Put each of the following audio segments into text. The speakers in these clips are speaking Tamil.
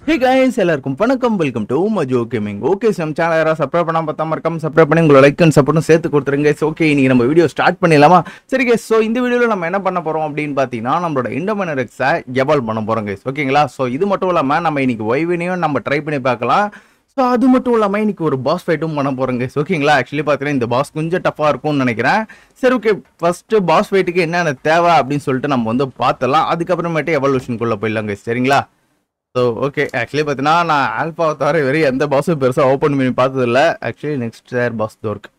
Hey guys, எல்லாருக்கும் வணக்கம். Welcome to Majo gaming. Okay, நம்ம சேனலை யாராவது சப்ஸ்கிரைப் பண்ணாம பார்த்தாம மறக்காம சப்ஸ்கிரைப் பண்ணி உங்களோட லைக் அண்ட் சப்போர்ட்டும் சேர்த்து கொடுத்துருங்க. ஓகே, இன்னைக்கு நம்ம வீடியோ ஸ்டார்ட் பண்ணிடலாமா? சரி guys, ஸோ இந்த வீடியோவில் நம்ம என்ன பண்ண போறோம் அப்படின்னு பார்த்தீங்கன்னா நம்மளோட இண்டோமினர் எக்ஸை எவால்வ் பண்ண போறோம் guys. ஓகேங்களா? ஸோ இது மட்டும் இல்லாமல் நம்ம இன்னைக்கு ஒய்வினையும் நம்ம ட்ரை பண்ணி பார்க்கலாம். ஸோ அது மட்டும் இல்லாமல் இன்னைக்கு ஒரு பாஸ் ஃபைட்டும் பண்ண போறோம் guys. ஓகேங்களா? ஆக்சுவலி பார்த்தீங்கன்னா இந்த பாஸ் கொஞ்சம் டஃபாக இருக்கும்னு நினைக்கிறேன். சரி, ஓகே, ஃபர்ஸ்ட் பாஸ் ஃபைட்டுக்கு என்னென்ன தேவை அப்படின்னு சொல்லிட்டு நம்ம வந்து பார்த்தலாம். அதுக்கப்புறமேட்டு எவல்யூஷனுக்குள்ளே போயிடலாம் guys. சரிங்களா? ஸோ ஓகே, ஆக்சுவலி பார்த்தீங்கன்னா நான் ஆல்ஃபாவை தவிர வெறும் எந்த பாஸும் பெருசாக ஓப்பன் பண்ணி பார்த்ததில்ல. ஆக்சுவலி நெக்ஸ்ட் சேர் பாஸ் தோர்க்கு.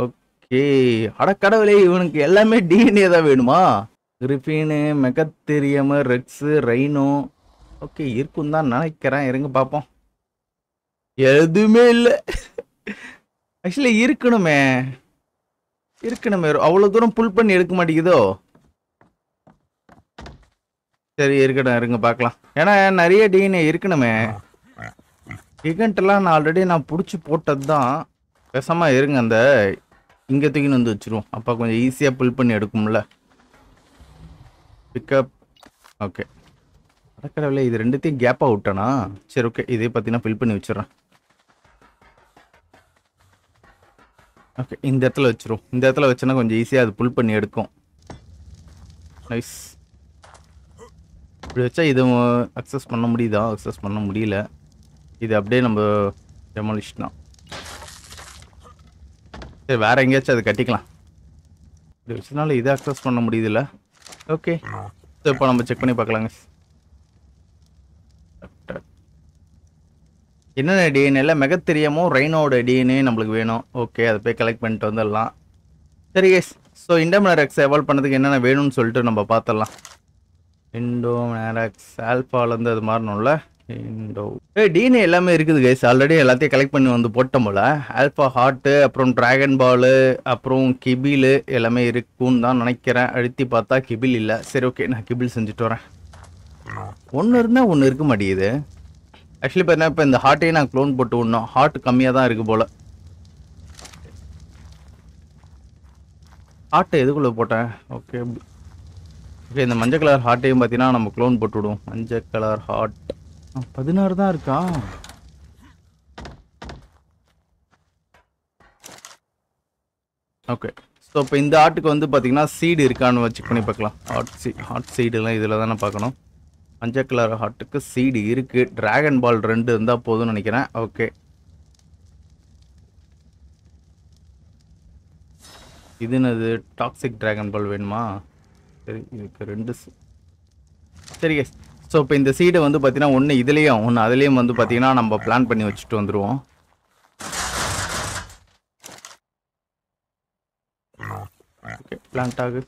ஓகே, அடக்கடவுளே, இவனுக்கு எல்லாமே டிஎன்ஏ தான் வேணுமா? கிரிஃபினு, மெகத்தெரியமு, ரெக்ஸு, ரைனோ. ஓகே, இருக்கும் தான் நினைக்கிறேன். இருங்க பார்ப்போம். எதுவுமே இல்லை. ஆக்சுவலி இருக்கணுமே, அவ்வளோ தூரம் புல் பண்ணி எடுக்க மாட்டேங்குதோ? சரி, இருக்கட்டும், இருங்க பார்க்கலாம். ஏன்னா நிறைய டிஎன்ஏ இருக்கணுமே. கிகண்ட்டெல்லாம் நான் ஆல்ரெடி பிடிச்சி போட்டது தான். பேசாமல் இருங்க, அந்த இங்கே தூக்கின்னு வந்து வச்சுருவோம். அப்போ கொஞ்சம் ஈஸியாக புல் பண்ணி எடுக்கும்ல. பிக்கப். ஓகே, அடக்கடவுளே, இது ரெண்டுத்தையும் கேப்பாக விட்டேனா? சரி, ஓகே, இதே பார்த்தீங்கன்னா ஃபில் பண்ணி வச்சிடறேன். ஓகே, இந்த இடத்துல வச்சிரும். இந்த இடத்துல வச்சோன்னா கொஞ்சம் ஈஸியாக அது புல் பண்ணி எடுக்கும். நைஸ். இப்படி வச்சா இது அக்சஸ் பண்ண முடியுதா? அக்சஸ் பண்ண முடியல. இது அப்படியே நம்ம டெமாலிஷ் தான். சரி, வேற எங்கேயாச்சும் அது கட்டிக்கலாம். இப்படி வச்சதுனால இதை அக்சஸ் பண்ண முடியுதுல்ல. ஓகே, ஸோ இப்போ நம்ம செக் பண்ணி பார்க்கலாங்க. என்னென்ன டிஎன்ஏல மெகத்தெரியமோ ரைனோட டிஎன்ஏ நம்மளுக்கு வேணும். ஓகே, அதை போய் கலெக்ட் பண்ணிட்டு வந்துடலாம். சரி கேஸ், ஸோ இண்டோமினர் எக்ஸ் எவால்வ் பண்ணதுக்கு என்னென்ன வேணும்னு சொல்லிட்டு நம்ம பார்த்துடலாம். இண்டோமினர் எக்ஸ் ஆல்ஃபாலேருந்து அது மாறணும்ல. டிஎன்ஏ எல்லாமே இருக்குது கைஸ். ஆல்ரெடி எல்லாத்தையும் கலெக்ட் பண்ணி வந்து போட்டோம் போல. ஆல்ஃபா ஹார்ட்டு, அப்புறம் டிராகன் பாலு, அப்புறம் கிபிலு எல்லாமே இருக்குன்னு தான் நினைக்கிறேன். அழுத்தி பார்த்தா கிபில் இல்லை. சரி, ஓகே, நான் கிபில் செஞ்சுட்டு வரேன். ஒன்று இருந்தால் ஒன்று இருக்க மாட்டேங்குது. ஆக்சுவலி பார்த்தீங்கன்னா இப்போ இந்த ஹார்ட்டையும் நான் க்ளோன் போட்டு விடணும். ஹார்ட் கம்மியாக தான் இருக்குது போல். ஹார்ட்டு எதுக்குள்ளே போட்டேன்? ஓகே ஓகே, இந்த மஞ்சள் கலர் ஹார்ட்டையும் பார்த்தீங்கன்னா நம்ம க்ளோன் போட்டு விடுவோம். மஞ்சள் கலர் ஹார்ட் 16 தான் இருக்கா? ஓகே, ஸோ இப்போ இந்த ஆட்டுக்கு வந்து பார்த்தீங்கன்னா சீடு இருக்கான்னு செக் பண்ணி பார்க்கலாம். ஹார்ட் சீடுலாம் இதில் தானே பார்க்கணும். மஞ்சள் கலர் ஹார்ட்டுக்கு சீடு இருக்குது. டிராகன் பால் 2 இருந்தால் போதும்னு நினைக்கிறேன். ஓகே, இது என்னது? டாக்ஸிக் டிராகன் பால் வேணுமா? சரி, இதுக்கு 2. சரி கேஸ், ஸோ இப்போ இந்த சீடை வந்து பார்த்தீங்கன்னா ஒன்று இதுலேயும் ஒன்று அதுலேயும் வந்து பார்த்தீங்கன்னா நம்ம பிளான் பண்ணி வச்சுட்டு வந்துடுவோம். ஓகே, பிளான்ட் ஆகு.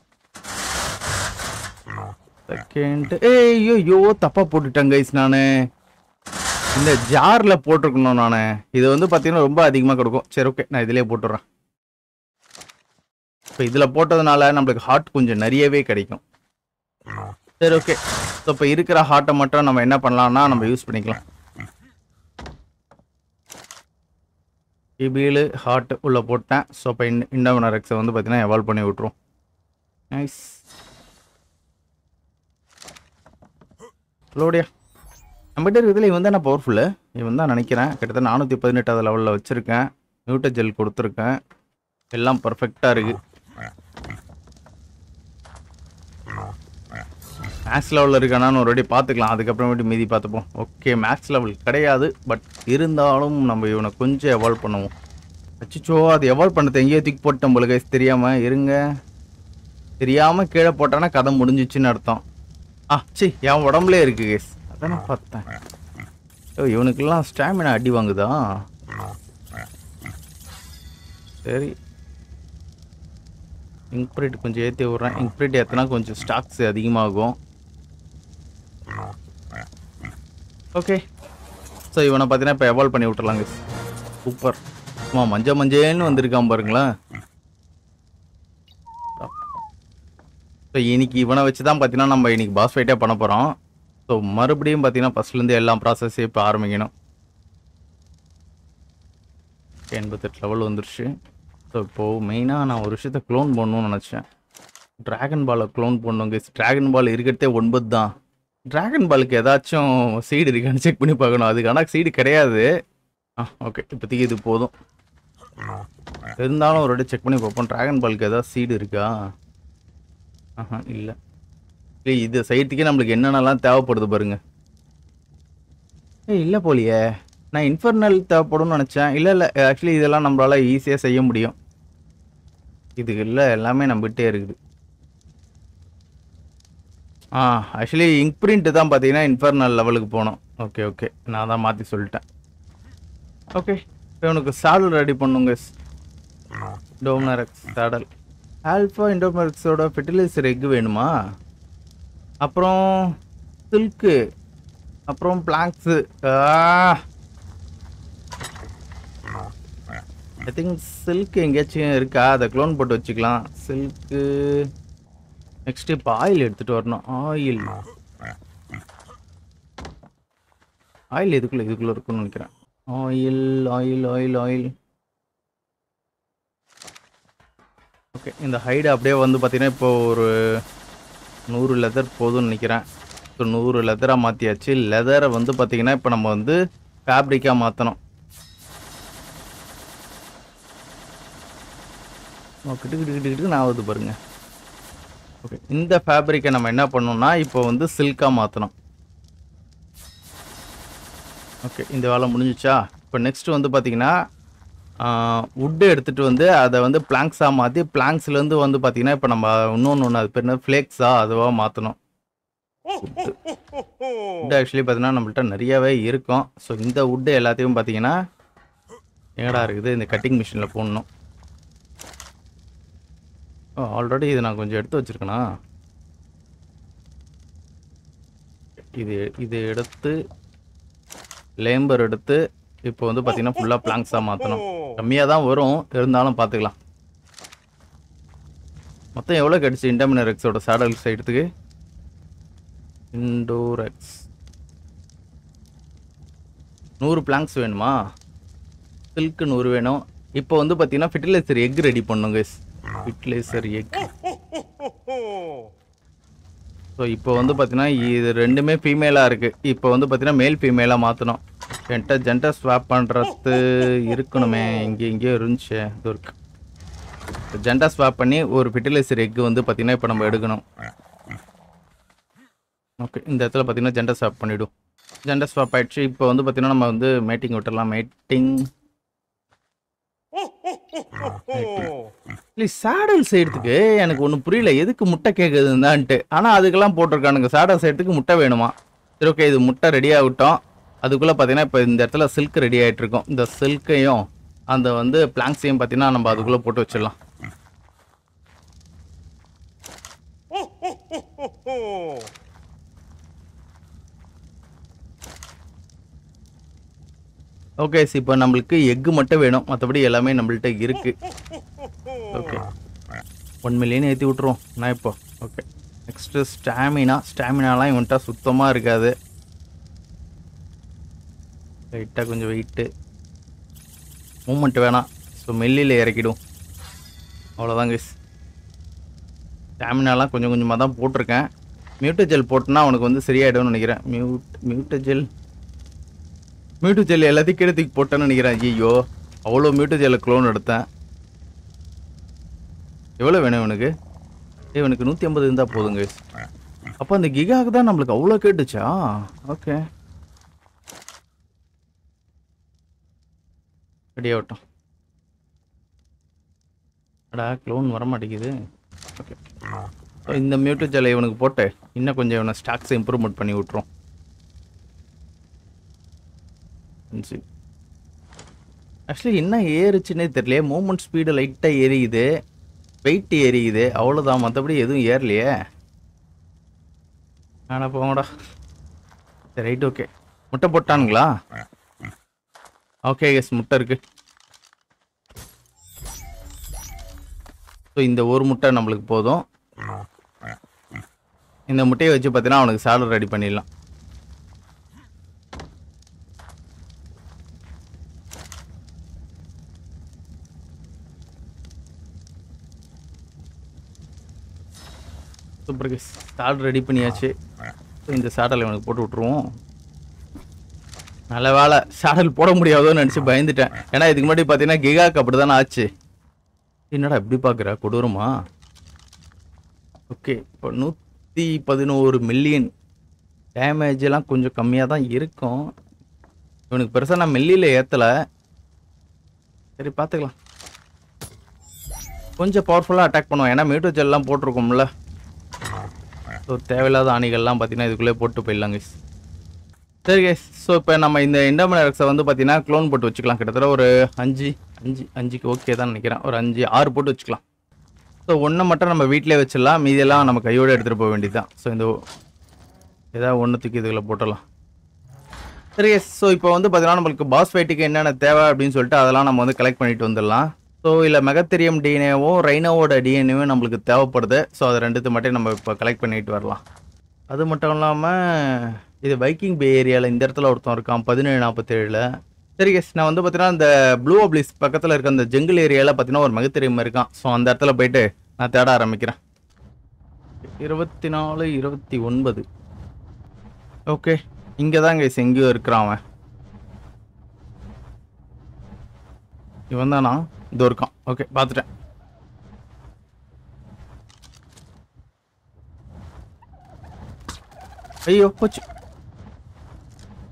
செகண்ட். ஐயோ, தப்பாக போட்டுட்டேன் கைஸ். நான் இந்த ஜாரில் போட்டிருக்கணும். நான் இது வந்து பார்த்தீங்கன்னா ரொம்ப அதிகமாக கொடுக்கும். சரி, ஓகே, நான் இதிலே போட்டுடுறேன். இப்போ இதில் போட்டதுனால நம்மளுக்கு ஹார்ட் கொஞ்சம் நிறையவே கிடைக்கும். சரி, ஓகே, ஸோ இப்போ இருக்கிற ஹார்ட்டை மட்டும் நம்ம என்ன பண்ணலாம்னா நம்ம யூஸ் பண்ணிக்கலாம். கிபிலு ஹார்ட் உள்ளே போட்டேன். ஸோ இப்போ இண்டோமினர் எக்ஸை வந்து பார்த்தீங்கன்னா எவால்வ் பண்ணி விட்ருவோம். நைஸ். லோடியா, நம்மகிட்ட இருக்கிறதுல இவன் தான் நான் பவர்ஃபுல்லு. இவன் தான் நினைக்கிறேன். கிட்டத்தட்ட 418 லெவலில் வச்சுருக்கேன். நியூட்ட ஜெல் கொடுத்துருக்கேன். எல்லாம் பர்ஃபெக்டாக இருக்குது. மேக்ஸ் லெவலில் இருக்கானான்னு ஒரு வாட்டி பார்த்துக்கலாம். அதுக்கப்புறமேட்டு மீதி பார்த்துப்போம். ஓகே, மேக்ஸ் லெவல் கிடையாது, பட் இருந்தாலும் நம்ம இவனை கொஞ்சம் எவால்வ் பண்ணுவோம். அச்சிச்சோ, அது எவால்வ் பண்ணது எங்கேயோ தூக்கி போட்டோம் போல கைஸ். தெரியாமல் இருங்க. தெரியாமல் கீழே போட்டானா கதை முடிஞ்சிச்சுன்னு அர்த்தம். சரி, என் உடம்புலே இருக்கு கைஸ். அதான் நான் பார்த்தேன். இவனுக்கெல்லாம் ஸ்டாமினா அடி வாங்குதா? சரி, இன்க்ரீட் கொஞ்சம் ஏற்றி விட்றேன். இன்க்ரீட் ஏற்றினா கொஞ்சம் ஸ்டாக்ஸ் அதிகமாகும். ஓகே, ஸோ இவனை பார்த்தீங்கன்னா இப்போ எவால்வ் பண்ணி விட்டுறலாங்க. சூப்பர். மஞ்சள்னு வந்திருக்கான் பாருங்களேன். ஸோ இன்னைக்கு இவனை வச்சு தான் பார்த்தீங்கன்னா நம்ம இன்னைக்கு பாஸ் ஃபைட்டே பண்ண போகிறோம். ஸோ மறுபடியும் பார்த்தீங்கன்னா ஃபஸ்ட்லேருந்து எல்லா ப்ராசஸையும் இப்போ ஆரம்பிக்கணும். 88 லெவல் வந்துருச்சு. ஸோ இப்போது மெயினாக நான் ஒரு விஷயத்தை க்ளோன் பண்ணணும்னு நினச்சேன். டிராகன் பாலை க்ளோன் பண்ணுவோங்க. டிராகன் பால் இருக்கிறதே 9 தான். டிராகன் பாலுக்கு ஏதாச்சும் சீடு இருக்கான்னு செக் பண்ணி பார்க்கணும். அதுக்கான சீடு கிடையாது. ஓகே, இப்போதைக்கு இது போதும். இருந்தாலும் ஒரு வாட்டி செக் பண்ணி பார்ப்போம். டிராகன் பாலுக்கு ஏதாவது சீடு இருக்கா? இல்லை. இது செய்யறதுக்கே நம்மளுக்கு என்னென்னலாம் தேவைப்படுது பாருங்க. இல்லை போலியே. நான் இன்ஃபர்னல் தேவைப்படும்னு நினச்சேன். இல்லை ஆக்சுவலி இதெல்லாம் நம்மளால ஈஸியாக செய்ய முடியும். இதுக்கு இல்லை, எல்லாமே நம்மகிட்டே இருக்குது. ஆக்சுவலி இங்க் பிரிண்ட் தான் பார்த்தீங்கன்னா இன்ஃபர்னல் லெவலுக்கு போகணும். ஓகே, நான் தான் மாற்றி சொல்லிட்டேன். ஓகே, இப்போ உனக்கு சாடல் ரெடி பண்ணுங்க. டோம்னரெக்ஸ் சாடல். ஆல்ஃபா இண்டோமெரக்ஸோட ஃபெர்டிலைசர் எக் வேணுமா? அப்புறம் சில்க்கு, அப்புறம் பிளாங்க்ஸு. ஐ திங்க் சில்க் எங்கேயாச்சும் இருக்கா? அதை க்ளோன் போட்டு வச்சுக்கலாம். சில்க்கு நெக்ஸ்ட் இப்போ ஆயில் எடுத்துகிட்டு வரணும். ஆயில் இதுக்குள்ளே இருக்குன்னு நினைக்கிறேன். ஆயில். ஓகே, இந்த ஹைடு அப்படியே வந்து பார்த்தீங்கன்னா இப்போ ஒரு 100 லெதர் போதும்னு நினைக்கிறேன். ஸோ 100 லெதராக மாற்றியாச்சு. லெதரை வந்து பார்த்தீங்கன்னா இப்போ நம்ம வந்து ஃபேப்ரிக்காக மாற்றணும். கிட்டு நான் ஆகுது பாருங்க. ஓகே, இந்த ஃபேப்ரிக்கை நம்ம என்ன பண்ணோம்னா இப்போ வந்து சில்காக மாற்றணும். ஓகே, இந்த வேலை முடிஞ்சிச்சா? இப்போ நெக்ஸ்ட் வந்து பார்த்தீங்கன்னா வுட்டு எடுத்துகிட்டு வந்து அதை வந்து பிளாங்க்ஸாக மாற்றி பிளாங்க்ஸ்லேருந்து வந்து பார்த்தீங்கன்னா இப்போ நம்ம இன்னொன்று அது பேர் என்ன ஃப்ளேக்ஸாக அதுவாக மாற்றணும். வுட்டு ஆக்சுவலி பார்த்தீங்கன்னா நம்மள்ட்ட நிறையாவே இருக்கும். ஸோ இந்த வுட்டு எல்லாத்தையும் பார்த்தீங்கன்னா எங்கடா இருக்குது, இந்த கட்டிங் மிஷினில் போடணும். ஆல்ரெடி இது நான் கொஞ்சம் எடுத்து வச்சுருக்கேனா? இது எடுத்து லேம்பர் எடுத்து இப்போ வந்து பார்த்தீங்கன்னா ஃபுல்லாக பிளாங்க்ஸாக மாற்றணும். கம்மியாக தான் வரும், இருந்தாலும் பார்த்துக்கலாம். மொத்தம் எவ்வளோ கிடச்சி இண்டோமினரெக்ஸோட சாடல் சைடுக்கு? இண்டோரெக்ஸ் 100 பிளாங்க்ஸ் வேணுமா? சில்க்கு 100 வேணும். இப்போ வந்து பார்த்தீங்கன்னா ஃபெர்டிலைசர் எக் ரெடி பண்ணுங்க. Fertiliser egg. ஸோ இப்போ வந்து பார்த்தீங்கன்னா இது ரெண்டுமே ஃபீமேலாக இருக்குது. இப்போ வந்து பார்த்தீங்கன்னா மேல் ஃபீமேலாக மாற்றணும். என்கிட்ட ஜெண்டர் ஸ்வாப் பண்ணுறது இருக்கணுமே. எங்கேயோ இருந்துச்சு, இது இருக்கு. ஜெண்டர் ஸ்வாப் பண்ணி ஒரு ஃபெர்டிலைசர் எக் வந்து பார்த்தீங்கன்னா இப்போ நம்ம எடுக்கணும். ஓகே, இந்த இடத்துல பார்த்தீங்கன்னா ஜெண்டர் ஸ்வாப் பண்ணிவிடும். ஜெண்டர் ஸ்வாப் ஆகிடுச்சு. இப்போ வந்து பார்த்தீங்கன்னா நம்ம வந்து மேட்டிங் விட்டுடலாம். மேட்டிங் சாடல் செய்யறதுக்கு எனக்கு ஒன்றும் புரியல, எதுக்கு முட்டை கேட்குதுதான்ட்டு. ஆனால் அதுக்கெல்லாம் போட்டிருக்கானுங்க சாடல் செய்யறதுக்கு முட்டை வேணுமா. சரி, ஓகே, இது முட்டை ரெடி ஆகிட்டோம். அதுக்குள்ளே பார்த்தீங்கன்னா இப்போ இந்த இடத்துல சில்க் ரெடி ஆகிட்டு இருக்கோம். இந்த சில்க்கையும் அந்த வந்து பிளாங்க்ஸையும் பார்த்தீங்கன்னா நம்ம அதுக்குள்ளே போட்டு வச்சிடலாம். ஓகே, இப்போ நம்மளுக்கு எக்கு மட்டும் வேணும், மற்றபடி எல்லாமே நம்மள்ட்ட இருக்கு. ஓகே, 1 மில்லியன் ஏற்றி விட்ருவோம் நான் இப்போ. ஓகே, நெக்ஸ்ட்டு ஸ்டாமினாலாம் இவன்ட்டா சுத்தமாக இருக்காது. லைட்டாக கொஞ்சம் வெயிட்டு மூமெண்ட் வேணாம். ஸோ மெல்லியில் இறக்கிடும், அவ்வளோதாங்க. ஸ்டாமினாலாம் கொஞ்சம் கொஞ்சமாக தான் போட்டிருக்கேன். மியூட்டஜெல் போட்டுனா அவனுக்கு வந்து சரியாயிடும்னு நினைக்கிறேன். மியூட்டஜெல் எல்லாத்தையும் கீழத்துக்கு போட்டேன்னு நினைக்கிறேன். ஐயோ, அவ்வளோ மியூட்டஜெல்லை க்ளோன் எடுத்தேன். எவ்வளோ வேணும் இவனுக்கு? இவனுக்கு 150 இருந்தால் போதுங்க. அப்போ அந்த கிகாவுக்கு தான் நம்மளுக்கு அவ்வளோ கேட்டுச்சா? ஓகே, ரெடி ஆகட்டும். அடா, க்ளோன் வர மாட்டேங்குது. ஓகே, இந்த மியூட்டஜெல்லை இவனுக்கு போட்டு இன்னும் கொஞ்சம் இவனை ஸ்டாக்ஸை இம்ப்ரூவ்மெண்ட் பண்ணி விட்ருவோம். ஆக்சுவலி என்ன ஏறுச்சுன்னே தெரியலையே. மூவ்மெண்ட் ஸ்பீடு லைட்டாக ஏறியுது, வெயிட் ஏறியுது, அவ்வளோதான். மற்றபடி எதுவும் ஏறலையே. ஆனால் போங்கடா. சரி, ரைட். ஓகே, முட்டை போட்டானுங்களா? ஓகே எஸ், முட்டை இருக்கு. ஸோ இந்த ஒரு முட்டை நம்மளுக்கு போதும். இந்த முட்டையை வச்சு பார்த்தீங்கன்னா அவனுக்கு சாலட் ரெடி பண்ணிடலாம். சூப்பர் கேஸ், சாலட் ரெடி பண்ணியாச்சு. ஸோ இந்த சேடல் இவனுக்கு போட்டு விட்ருவோம். நல்ல வேலை சேடல் போட முடியாதோன்னு நினச்சி பயந்துட்டேன். ஏன்னா இதுக்கு முன்னாடி பார்த்தீங்கன்னா கிகாக்கு அப்படி தானே ஆச்சு. என்னடா எப்படி பார்க்குற கொடூரமா? ஓகே, இப்போ 111 மில்லியன் டேமேஜ் எல்லாம் கொஞ்சம் கம்மியாக தான் இருக்கும். இவனுக்கு பெருசாக நான் மில்லியில் ஏற்றலை. சரி பார்த்துக்கலாம். கொஞ்சம் பவர்ஃபுல்லாக அட்டாக் பண்ணுவோம். ஏன்னா மீட்டர் ஜெல்லாம் போட்டிருக்கோம்ல. ஸோ தேவையில்லாத ஆணிகள்லாம் பார்த்தீங்கன்னா இதுக்குள்ளே போட்டு போயிடலாம் கைஸ். சரி கைஸ், ஸோ இப்போ நம்ம இந்த இண்டோமினேட்ஸை வந்து பார்த்தீங்கன்னா க்ளோன் போட்டு வச்சுக்கலாம். கிட்டத்தட்ட ஒரு 5க்கு ஓகே தான் நினைக்கிறேன். ஒரு 5-6 போட்டு வச்சுக்கலாம். ஸோ ஒன்றை மட்டும் நம்ம வீட்டிலே வச்சிடலாம். மீதியெல்லாம் நம்ம கையோடு எடுத்துகிட்டு போக வேண்டியது தான். ஸோ இந்த ஏதாவது ஒன்றுத்துக்கு இதுகளை போட்டலாம். சரி கைஸ், ஸோ இப்போ வந்து பார்த்தீங்கன்னா நம்மளுக்கு பாஸ் ஃபைட்டுக்கு என்னென்ன தேவை அப்படின்னு சொல்லிட்டு அதெல்லாம் நம்ம வந்து கலெக்ட் பண்ணிட்டு வந்துடலாம். ஸோ இல்லை மெகத்தீரியம் டிஎன்ஏவும் ரைனோவோட டிஎன்ஏவும் நம்மளுக்கு தேவைப்படுது. ஸோ அதை ரெண்டுத்து மட்டும் நம்ம இப்போ கலெக்ட் பண்ணிட்டு வரலாம். அது மட்டும் இல்லாமல் இது வைக்கிங் பே ஏரியாவில் இந்த இடத்துல ஒருத்தன் இருக்கான் 1747. சரி கேஸ், நான் வந்து பார்த்தீங்கன்னா இந்த ப்ளூ அப்ளிஸ் பக்கத்தில் இருக்க அந்த ஜங்கிள் ஏரியாவில் பார்த்தீங்கன்னா ஒரு மெகத்தீரியம் இருக்கான். ஸோ அந்த இடத்துல போயிட்டு நான் தேட ஆரம்பிக்கிறேன். 24, 29. ஓகே, இங்கே தான் கேஸ் எங்கேயோ இருக்கிறான் அவன். இவன் தானா? இதோ இருக்கான். ஓகே, பார்த்துட்டேன். ஐயோ போச்சு.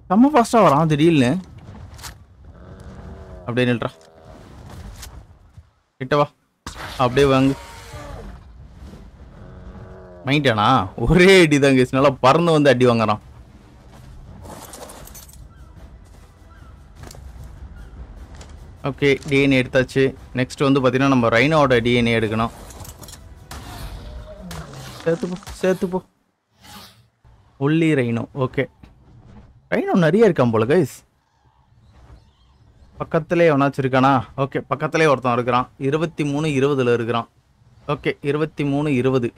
செம்ம ஃபாஸ்ட்டாக வரான் திடீர்னு. அப்படியே நில்றா. கிட்டவா, அப்படியே வாங்கு. மைண்டானா? ஒரே அடி தான் கேஸ். நல்லா பறந்து வந்து அடி வாங்குறான். ஓகே, டிஎன்ஏ எடுத்தாச்சு. நெக்ஸ்ட் வந்து பார்த்தீங்கன்னா நம்ம ரைனோட டிஎன்ஏ எடுக்கணும். சேர்த்துப்போ. ஒல்லி ரைனோ. ஓகே, ரைனோ நிறைய இருக்கான் போல கைஸ். பக்கத்துலேயே எவனாச்சும் இருக்கானா? ஓகே, பக்கத்துலேயே ஒருத்தன் இருக்கிறான். 23, 20 இருக்கிறான். ஓகே, 23, 20.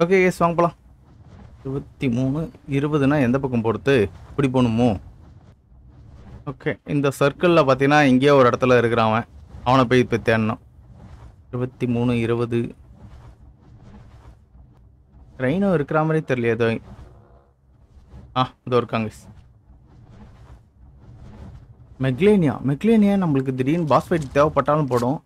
ஓகே கைஸ், வாங்க போகலாம். 23, 20னா எந்த பக்கம் போகிறது? இப்படி போகணுமோ? ஓகே, இந்த சர்க்கிளில் பார்த்தீங்கன்னா இங்கேயே ஒரு இடத்துல இருக்கிறான் அவன். அவனை போய் இப்போ தேடணும். 23, 20. ரைனோ இருக்கிற மாதிரி தெரியல ஏதோ. இதோ இருக்காங்க. மெக்லேனியா நம்மளுக்கு திடீர்னு பாஸ் ஃபைட் தேவைப்பட்டாலும் போடும்.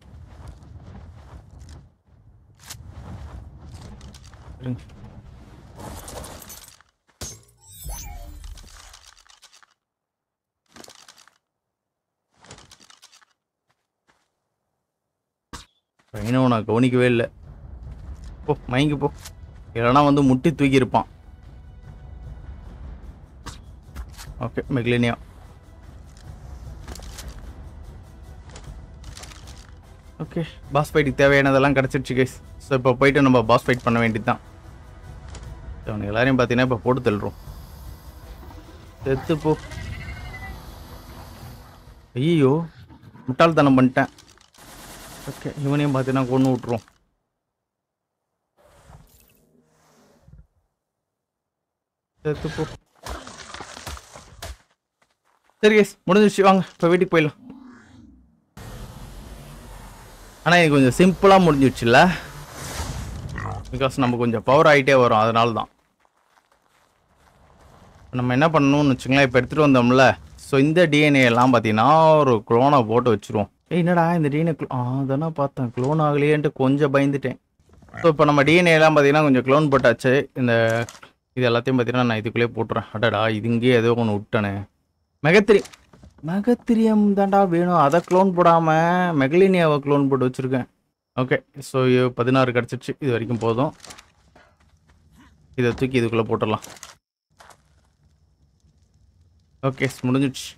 ரைனோ நான் கவனிக்கவே இல்லை. போ மயங்கி போ, இல்லைனா வந்து முட்டி தூக்கியிருப்பான். ஓகே, மெக்லேனியா. ஓகே, பாஸ் ஃபைட்டுக்கு தேவையானதெல்லாம் கிடச்சிருச்சு கைஸ். ஸோ இப்போ போயிட்டு நம்ம பாஸ் ஃபைட் பண்ண வேண்டியது தான். அவனுக்கு எல்லாரையும் பார்த்தீங்கன்னா இப்போ போட்டு தள்ளுறோம். செத்து போ. ஐயோ, முட்டாள்தனம் பண்ணிட்டேன். ஓகே, இவனையும் பார்த்தீங்கன்னா கொண்டு விட்ருவோம். செத்து போ. சரி கேஸ், முடிஞ்சிருச்சு. வாங்க இப்போ வீட்டுக்கு போயிடலாம். ஆனால் இது கொஞ்சம் சிம்பிளாக முடிஞ்சிடுச்சுல்ல. பிகாஸ் நம்ம கொஞ்சம் பவர் ஆகிட்டே வரும், அதனால தான். நம்ம என்ன பண்ணணும்னு வச்சுங்களேன், இப்போ எடுத்துகிட்டு வந்தோம்ல. ஸோ இந்த டிஎன்ஏ எல்லாம் பார்த்தீங்கன்னா ஒரு க்ளோனை போட்டு வச்சுருவோம். என்னடா இந்த டிஎன்ஏ அதனா பார்த்தேன் க்ளோன் ஆகலையேன்ட்டு கொஞ்சம் பயந்துட்டேன். ஸோ இப்போ நம்ம டிஎன்ஏ எல்லாம் பார்த்தீங்கன்னா கொஞ்சம் க்ளோன் போட்டாச்சு. இது எல்லாத்தையும் பார்த்தீங்கன்னா நான் இதுக்குள்ளேயே போட்டுறேன். அடடா, இது இங்கேயே ஏதோ ஒன்று விட்டனே. மெகத்தீரியம் தாண்டா வேணும். அதை க்ளோன் போடாமல் மெக்லேனியாவை க்ளோன் போட்டு வச்சுருக்கேன். ஓகே, ஸோ 16 கிடச்சிருச்சு. இது வரைக்கும் போதும். இதை தூக்கி இதுக்குள்ளே போட்டுடலாம். ஓகே, முடிஞ்சிடுச்சு.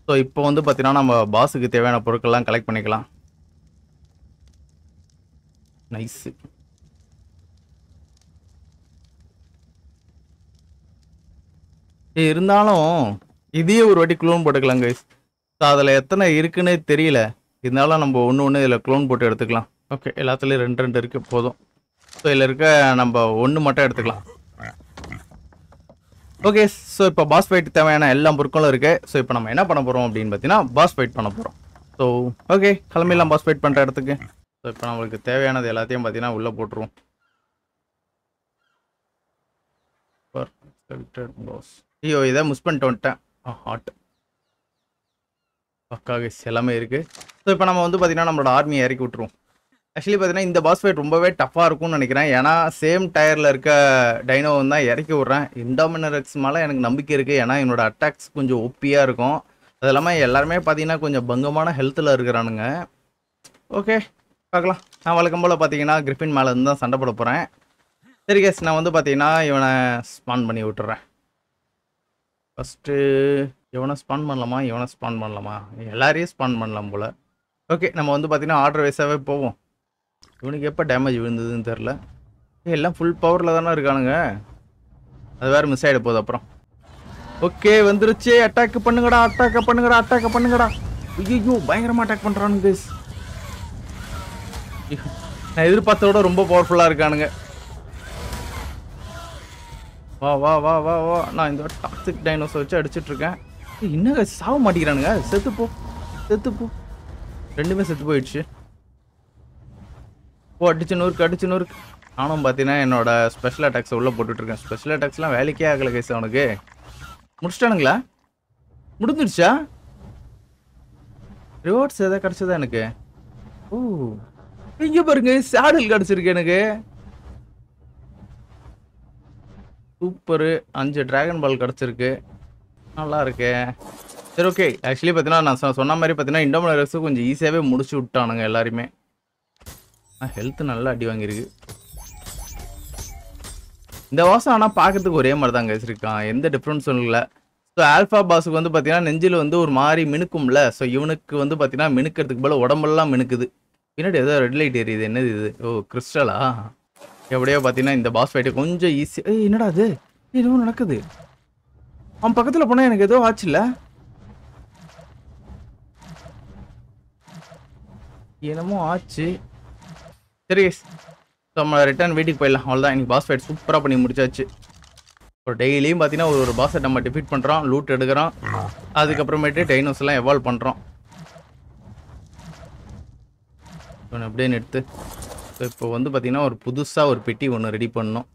ஸோ இப்போ வந்து பார்த்தீங்கன்னா நம்ம பாஸுக்கு தேவையான பொருட்கள்லாம் கலெக்ட் பண்ணிக்கலாம். நைஸு. இருந்தாலும் இதையே ஒரு வாட்டி க்ளோன் போட்டுக்கலாம் கைஸ். ஸோ அதில் எத்தனை இருக்குன்னு தெரியல. இருந்தாலும் நம்ம ஒன்று இதில் க்ளோன் போட்டு எடுத்துக்கலாம். ஓகே, எல்லாத்துலேயும் 2 இருக்குது போதும். ஸோ இதில் இருக்க நம்ம 1 மட்டும் எடுத்துக்கலாம். ஓகே, ஸோ இப்போ பாஸ் ஃபைட் தேவையான எல்லா பொருட்களும் இருக்குது. ஸோ இப்போ நம்ம என்ன பண்ண போகிறோம் அப்படின்னு பார்த்தீங்கன்னா பாஸ் ஃபைட் பண்ண போகிறோம். ஸோ ஓகே, கிளம்பிடலாம் பாஸ் ஃபைட் பண்ணுற இடத்துக்கு. ஸோ இப்போ நம்மளுக்கு தேவையானது எல்லாத்தையும் பார்த்தீங்கன்னா உள்ளே போட்டுருவோம். பாஸ். ஐயோ இதை மிஸ் பண்ணிட்டு வந்துட்டேன். ஹாட் பக்கா கைஸ் எல்லாமே இருக்குது. ஸோ இப்போ நம்ம வந்து பார்த்தீங்கன்னா நம்மளோட ஆர்மியை இறக்கி விட்டுருவோம். ஆக்சுவலி பார்த்தீங்கன்னா இந்த பாஸ் ஃபைட் ரொம்பவே டஃப்பாக இருக்கும்னு நினைக்கிறேன். ஏன்னா சேம் டயரில் இருக்க டைனோவை தான் இறக்கி விட்றேன். இன்டாமினரக்ஸ் மேலே எனக்கு நம்பிக்கை இருக்குது. ஏன்னா என்னோட அட்டாக்ஸ் கொஞ்சம் ஒப்பியாக இருக்கும். அது இல்லாமல் எல்லாருமே பார்த்தீங்கன்னா கொஞ்சம் பங்கமான ஹெல்த்தில் இருக்கிறானுங்க. ஓகே பார்க்கலாம். நான் வழக்கம் போல் பார்த்தீங்கன்னா கிரிஃபின் மேலே இருந்து தான் சண்டை போட போகிறேன். சரி கேஸ் நான் வந்து பார்த்தீங்கன்னா இவனை ஸ்பான் பண்ணி விட்டுறேன். ஃபஸ்ட்டு இவனை ஸ்பான் பண்ணலாமா எல்லாரையும் ஸ்பான் பண்ணலாம் போல். ஓகே நம்ம வந்து பார்த்தீங்கன்னா ஆர்டர் வைஸாகவே போவோம். இவனுக்கு எப்போ டேமேஜ் விழுந்ததுன்னு தெரில. எல்லாம் ஃபுல் பவரில் தானே இருக்கானுங்க. அது வேறு மிஸ் ஆகிட போகுது அப்புறம். ஓகே வந்துருச்சு. அட்டாக் பண்ணுங்கடா. ஐயோ பயங்கரமாக அட்டாக் பண்ணுறானுங்க கைஸ். நான் எதிர்பார்த்தோட ரொம்ப பவர்ஃபுல்லாக இருக்கானுங்க. வா நான் இந்த டாக்ஸிக் டைனோஸை வச்சு அடிச்சிட்ருக்கேன். இன்னும் சாக மாட்டேங்கிறானுங்க. செத்து போ ரெண்டுமே செத்து போயிடுச்சு. அடிச்சு நூறுக்கு. நானும் பார்த்தீங்கன்னா என்னோட ஸ்பெஷல் அட்டாக்ஸை உள்ளே போட்டுட்ருக்கேன். ஸ்பெஷல் அட்டாக்ஸ்லாம் வேலைக்கே ஆகலை கைஸ். அவனுக்கு முடிச்சிட்டானுங்களா? முடிஞ்சிடுச்சா? ரிவார்ட்ஸ் எதாவது கிடச்சதா எனக்கு? ஓ இங்கே பாருங்க சேடல் கிடச்சிருக்கு எனக்கு. சூப்பரு. 5 டிராகன் பால் கிடச்சிருக்கு. நல்லா இருக்கு. சரி ஓகே. ஆக்சுவலி பார்த்தீங்கன்னா நான் சொன்ன மாதிரி பார்த்தீங்கன்னா இண்டோமினரக்ஸும் கொஞ்சம் ஈஸியாகவே முடிச்சு விட்டானுங்க எல்லாருமே. ஹெல்த் நல்லா அடி வாங்கியிருக்கு. இந்த வாசம் ஆனால் பார்க்கறதுக்கு ஒரே மாதிரி தான் இருக்கான். எந்த டிஃப்ரென்ஸும் இல்லை. ஸோ ஆல்ஃபா பாஸுக்கு வந்து பார்த்தீங்கன்னா நெஞ்சில் வந்து ஒரு மாதிரி மினுக்கும்ல. ஸோ இவனுக்கு வந்து பார்த்தீங்கன்னா மினுக்கிறதுக்கு போல உடம்பெல்லாம் மினுக்குது. பின்னாடி ஏதோ ரெட் லைட் எரியுது. என்னது இது? ஓ கிறிஸ்டலா? எப்படியோ பார்த்தீங்கன்னா இந்த பாஸ் ஃபைட்டு கொஞ்சம் ஈஸி. என்னடா அது? எதுவும் நடக்குது. அவன் பக்கத்தில் போனால் எனக்கு ஏதோ ஆச்சுல்ல. என்னமோ ஆச்சு. சரி நம்ம ரிட்டர்ன் வீட்டுக்கு போயிடலாம். அவ்வளோதான். இன்னைக்கு பாஸ் ஃபைட் சூப்பராக பண்ணி முடிச்சாச்சு. இப்போ டெய்லியும் பார்த்தீங்கன்னா ஒரு பாஸை நம்ம டிஃபீட் பண்ணுறோம், லூட் எடுக்கிறோம், அதுக்கப்புறமேட்டு டைனோஸ் எல்லாம் எவால்வ் பண்ணுறோம். அப்படியே எடுத்து ஸோ இப்போ வந்து பார்த்தீங்கன்னா ஒரு புதுசாக ஒரு பெட்டி ஒன்று ரெடி பண்ணணும்.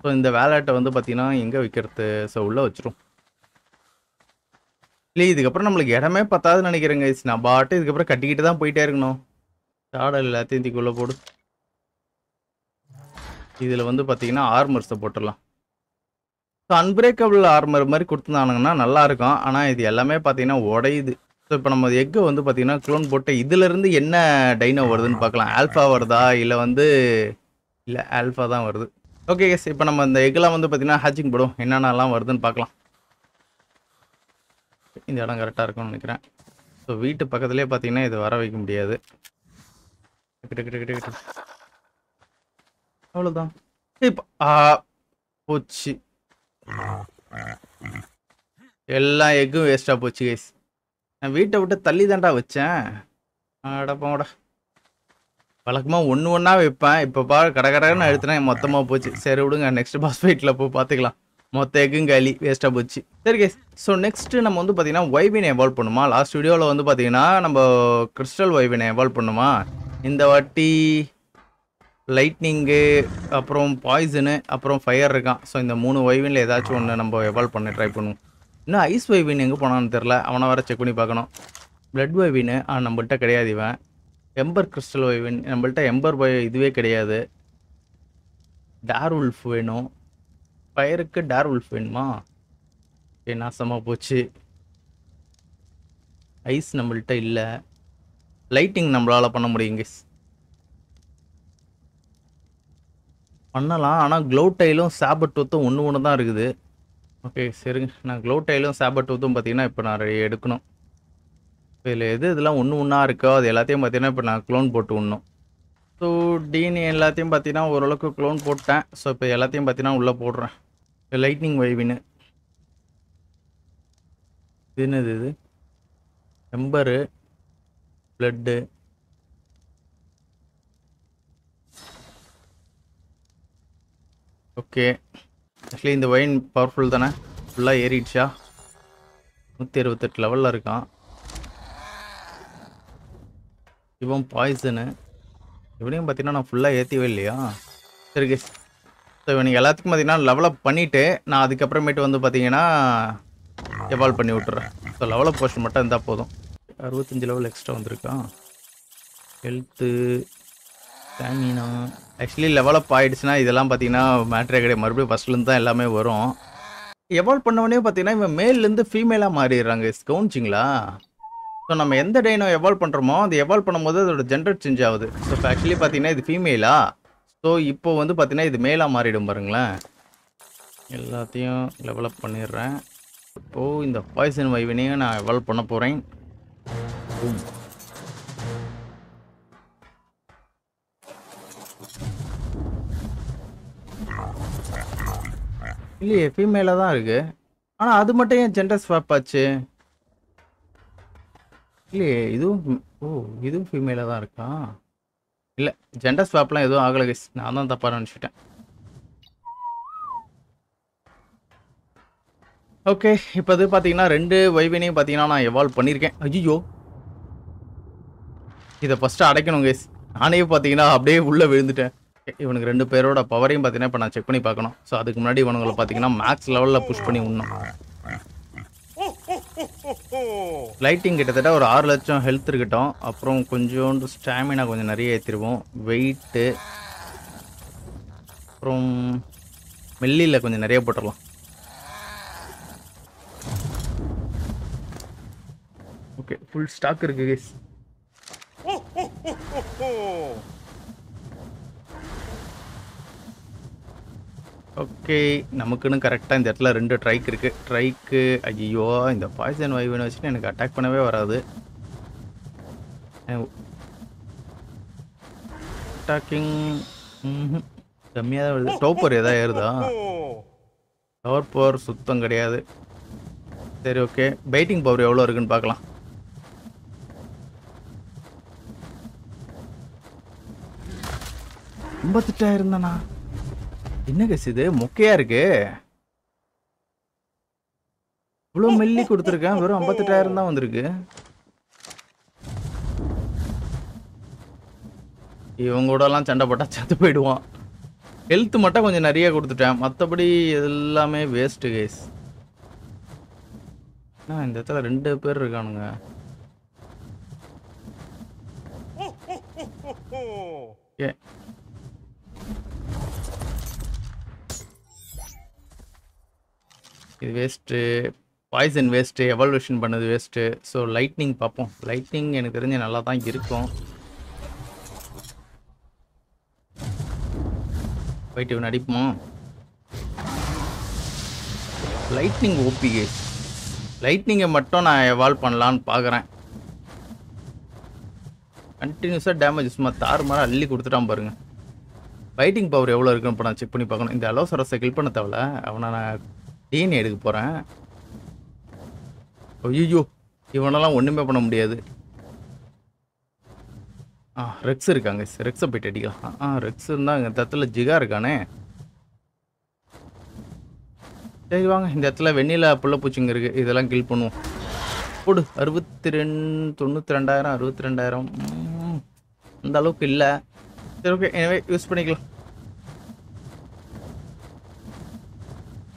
ஸோ இந்த வேலட்டை வந்து பார்த்தீங்கன்னா எங்கே வைக்கிறது? ஸோ உள்ளே வச்சிரும். இல்லை இதுக்கப்புறம் நம்மளுக்கு இடமே பத்தாதுன்னு நினைக்கிறேங்க. நான் பாட்டு இதுக்கப்புறம் கட்டிக்கிட்டு தான் போயிட்டே இருக்கணும். சாடல் எல்லாத்தையும் தீக்குள்ளே போடு. இதில் வந்து பார்த்தீங்கன்னா ஆர்மர்ஸை போட்டுடலாம். ஸோ அன்பிரேக்கபிள் ஆர்மர் மாதிரி கொடுத்துருந்தானுங்கன்னா நல்லாயிருக்கும். ஆனால் இது எல்லாமே பார்த்தீங்கன்னா உடையுது. ஸோ இப்போ நம்ம எக்கை வந்து பார்த்தீங்கன்னா க்ளோன் போட்டு இதிலேருந்து என்ன டைனோ வருதுன்னு பார்க்கலாம். ஆல்ஃபா வருதா இல்லை ஆல்ஃபா தான் வருது. Okay yes. இப்போ நம்ம இந்த எக்கெல்லாம் வந்து பார்த்தீங்கன்னா ஹேச்சிங் போடும். என்னென்னலாம் வருதுன்னு பார்க்கலாம். இந்த இடம் கரெக்டாக இருக்கும்னு நினைக்கிறேன். ஸோ வீட்டு பக்கத்துலேயே பார்த்தீங்கன்னா இது வர வைக்க முடியாது. கிட்ட அவ்வளோதான். இப்போ போச்சு. எல்லா எக்கும் வேஸ்ட்டாக போச்சு கைஸ். நான் வீட்டை விட்டு தள்ளி தாண்டா வச்சேன். அடப்போட வழக்கமாக ஒன்றா வைப்பேன். இப்போ கடன்னு எடுத்துனேன் மொத்தமாக போச்சு. சரி விடுங்க. நெக்ஸ்ட் பாஸ் ஃபைட்டில் போய் பார்த்துக்கலாம். மொத்த எக்கும் காலி வேஸ்ட்டாக போச்சு. சரி கைஸ். ஸோ நெக்ஸ்ட்டு நம்ம வந்து பார்த்தீங்கன்னா வைவினை எவால்வ் பண்ணுமா? லாஸ்ட் வீடியோவில் வந்து பார்த்தீங்கன்னா நம்ம கிறிஸ்டல் வைவினை எவால்வ் பண்ணுமா? இந்த வாட்டி லைட்னிங்கு, அப்புறம் பாய்சனு, அப்புறம் ஃபயர் இருக்கான். ஸோ இந்த 3 வைவினில் ஏதாச்சும் ஒன்று நம்ம எவால்வ் பண்ண ட்ரை பண்ணுவோம். இன்னும் ஐஸ் வைவின் எங்கே போனான்னு தெரில. அவனை வர செக் பண்ணி பார்க்கணும். பிளட் வைவின் நம்மள்கிட்ட கிடையாது. இவன் எம்பர் கிறிஸ்டல் வைவின் நம்மள்கிட்ட எம்பர் இதுவே கிடையாது. டேர் உல்ஃப் வேணும். ஃபயருக்கு டேர் உல்ஃப் வேணுமா? நாசமாக போச்சு. ஐஸ் நம்மள்கிட்ட இல்லை. லைட்டிங் நம்மளால் பண்ண முடியுங்க. பண்ணலாம். ஆனால் க்ளோவ் டைலும் சாபர் டூத்தும் ஒன்று தான் இருக்குது. ஓகே சரிங்க. நான் க்ளோவ் டைலும் சாபர் டூத்தும் பார்த்தீங்கன்னா இப்போ நான் எடுக்கணும். இதில் இதெல்லாம் ஒன்றா இருக்கோ அது எல்லாத்தையும் பார்த்தீங்கன்னா இப்போ நான் க்ளோன் போட்டு விடணும். ஸோ டிஎன்ஏ எல்லாத்தையும் பார்த்தீங்கன்னா ஓரளவுக்கு க்ளோன் போட்டேன். ஸோ இப்போ எல்லாத்தையும் பார்த்தீங்கன்னா உள்ளே போடுறேன். லைட்னிங் வைவின்னு இது என்னது? இது எம்பரு, பிளட்டு. ஓகே ஆக்சுவலி இந்த வைன் பவர்ஃபுல் தானே? ஃபுல்லாக ஏறிடுச்சா? 128 லெவலில் இருக்கான். இவன் பாய்சனு. இவனையும் பார்த்தீங்கன்னா நான் ஃபுல்லாக ஏற்றவே இல்லையா? சரி கேஸ். ஸோ இவனுக்கு எல்லாத்துக்கும் பார்த்தீங்கன்னா லெவலப் பண்ணிவிட்டு நான் அதுக்கப்புறமேட்டு வந்து பார்த்தீங்கன்னா எவால்வ் பண்ணி விட்டுறேன். ஸோ லெவலப் போர்ஷன் மட்டும் இருந்தால் போதும். 65 லெவல் எக்ஸ்ட்ரா வந்திருக்கான். Health, stamina. ஆக்சுவலி லெவலப் ஆகிடுச்சுன்னா இதெல்லாம் பார்த்தீங்கன்னா மேட்ரே கிடையாது, மறுபடியும் ஃபஸ்ட்லேருந்து தான் எல்லாமே வரும். எவால்வ் பண்ணவொடனே பார்த்தீங்கன்னா இவன் மேல்லேருந்து ஃபீமேலாக மாறிடுறாங்க. கவனிச்சிங்களா? ஸோ நம்ம எந்த டைனோ எவால்வ் பண்ணுறோமோ அது எவால்வ் பண்ணும்போது அதோட ஜென்டர் சேஞ்ச் ஆகுது. ஸோ இப்போ ஆக்சுவலி பார்த்தீங்கன்னா இது ஃபீமேலா, ஸோ இப்போ வந்து பார்த்தீங்கன்னா இது மேலாக மாறிடும் பாருங்களேன். எல்லாத்தையும் லெவலப் பண்ணிடுறேன். இப்போது இந்த பாய்சன் வைவினையும் நான் எவால்வ் பண்ண போகிறேன். இல்லையே, ஃபீமேலாக தான் இருக்குது. ஆனால் அது மட்டும் ஏன் ஜெண்டர் ஸ்வாப் ஆச்சு? இல்லையே, இதுவும் இதுவும் ஃபீமேலாக தான் இருக்கா? இல்லை, ஜெண்டர் ஸ்வாப்லாம் எதுவும் ஆகலை கைஸ், நான் தான் தப்பாக நினச்சிட்டேன். ஓகே, இப்போ அது பார்த்தீங்கன்னா 2 வைவினையும் பார்த்தீங்கன்னா நான் எவால்வ் பண்ணியிருக்கேன். ஐயோ, இதை ஃபஸ்ட்டு அடைக்கணும் கைஸ். நானே பார்த்தீங்கன்னா அப்படியே உள்ளே விழுந்துட்டேன். இவனுக்கு 2 பேரோட பவரையும் பார்த்தீங்கன்னா இப்போ நான் செக் பண்ணி பார்க்கணும். ஸோ அதுக்கு முன்னாடி இவனுங்களை பார்த்தீங்கன்னா மேக்ஸ் லெவலில் புஷ் பண்ணி விடணும். லைட்டிங் கிட்டத்தட்ட ஒரு 6 லட்சம் ஹெல்த் இருக்கட்டும். அப்புறம் கொஞ்சோண்டு ஸ்டாமினா கொஞ்சம் நிறைய ஏற்றிடுவோம். வெயிட்டு அப்புறம் மெல்லியில் கொஞ்சம் நிறைய போட்டுடலாம். ஓகே, ஃபுல் ஸ்டாக் இருக்கு கைஸ். ஓகே, நமக்குன்னு கரெக்டாக இந்த இடத்துல 2 ட்ரைக் இருக்குது. ட்ரைக்கு ஐயோ, இந்த பாய்சன் வைவனை வச்சுட்டு எனக்கு அட்டாக் பண்ணவே வராது. அட்டாக்கிங் கம்மியாக தான் வருது. டோப்பர் எதாவது ஏறுதா? டவர் பவர் சுத்தம் கிடையாது. சரி, ஓகே, பைட்டிங் பவர் எவ்வளோ இருக்குன்னு பார்க்கலாம். இருந்தானா? என்ன கேஸ் இது மொக்கையா இருக்கு? இவ்வளோ மெல்லி கொடுத்துருக்கேன், வெறும் 58,000 தான் வந்திருக்கு. இவங்களோடலாம் சண்டை போட்டால் செத்து போயிடுவான். ஹெல்த் மட்டும் கொஞ்சம் நிறைய கொடுத்துட்டேன், மற்றபடி எல்லாமே வேஸ்ட்டு கேஸ். இந்த இடத்துல 2 பேர் இருக்கானுங்க. ஏ, இது வேஸ்ட்டு. பாய்சன் வேஸ்ட்டு, எவல்யூஷன் பண்ணது வேஸ்ட்டு. ஸோ லைட்னிங் பார்ப்போம். லைட்னிங் எனக்கு தெரிஞ்சு நல்லா தான் இருக்கும். போயிட்டு இவன் அடிப்போமா? Lightning OP case. லைட்னிங்கை மட்டும் நான் எவால்வ் பண்ணலான்னு பார்க்குறேன். கண்டினியூஸாக டேமேஜ் சும்மா தாறு மாதிரி அள்ளி கொடுத்துட்டான் பாருங்க. ஃபைட்டிங் பவர் எவ்வளோ இருக்குன்னு இப்போ நான் செக் பண்ணி பார்க்கணும். இந்த அலோசரஸை கில் பண்ண தேவையில்ல, அவனை நான் டிஎன்ஏ எடுக்க போகிறேன். ஐயோ, இவனெல்லாம் ஒன்றுமே பண்ண முடியாது. ரெக்ஸ் இருக்காங்க, ரெக்ஸை போய்ட்டு அடிக்கலாம். ரெக்ஸ் இருந்தால் இந்த இடத்துல ஜிகா இருக்கானே. சரி வாங்க, இந்த இடத்துல வெண்ணிலா புள்ள பூச்சிங்க இருக்குது, இதெல்லாம் கில் பண்ணுவோம். போடு. 92,000 62,000 அந்த அளவுக்கு இல்லை. சரி, ஓகே, எனவே யூஸ் பண்ணிக்கலாம்.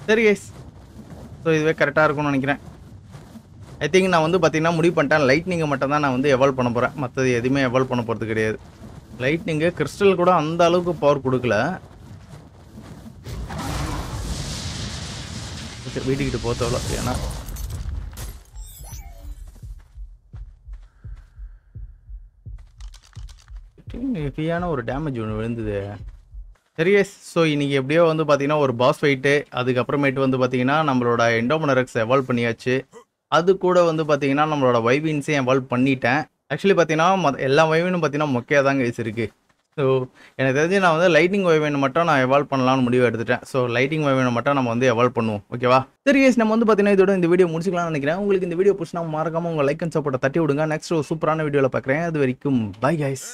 சரி கைஸ், ஸோ இதுவே கரெக்டாக இருக்கும்னு நினைக்கிறேன். ஐ திங்க் நான் வந்து பார்த்தீங்கன்னா முடிவு பண்ணிட்டேன், லைட்னிங்கை மட்டும் தான் நான் வந்து எவால்வ் பண்ண போகிறேன். மற்றது எதுவுமே எவால்வ் பண்ண போகிறது கிடையாது. லைட்னிங்கு கிறிஸ்டல் கூட அந்த அளவுக்கு பவர் கொடுக்கல. வீட்டுக்கிட்ட போத்தவளோ, ஏன்னா ஹெவியான ஒரு டேமேஜ் ஒன்று விழுந்தது. சரி எஸ், ஸோ இன்றைக்கி எப்படியோ வந்து பார்த்தீங்கன்னா ஒரு பாஸ் ஃபைட்டு, அதுக்கப்புறமேட்டு வந்து பார்த்தீங்கன்னா நம்மளோட எண்டோமோனரக்ஸ் எவால்வ் பண்ணியாச்சு. அது கூட வந்து பார்த்தீங்கன்னா நம்மளோட வைவின்ஸையும் எவால்வ் பண்ணிட்டேன். ஆக்சுவலி பார்த்தீங்கன்னா எல்லா வைவினும் பார்த்தீங்கன்னா மொக்கையாக தாங்க இருக்குது. ஸோ எனக்கு தெரிஞ்சு நான் வந்து லைட்டிங் வைவினை மட்டும் நான் எவால்வ் பண்ணலாம்னு முடிவு எடுத்துட்டேன். ஸோ லைட்டிங் வைவினை மட்டும் நம்ம வந்து எவால்வ் பண்ணுவோம், ஓகேவா? சரி எஸ், நம்ம வந்து பார்த்தீங்கன்னா இதோட இந்த வீடியோ முடிச்சுக்கலாம்னு நினைக்கிறேன். உங்களுக்கு இந்த வீடியோ பிடிச்சினா மறக்காம உங்கள் லைக் அண்ட் சப்போர்ட்டை தட்டி விடுங்க. நெக்ஸ்ட் ஒரு சூப்பரான வீடியோவில் பார்க்குறேன். அது வரைக்கும் பை கைஸ்.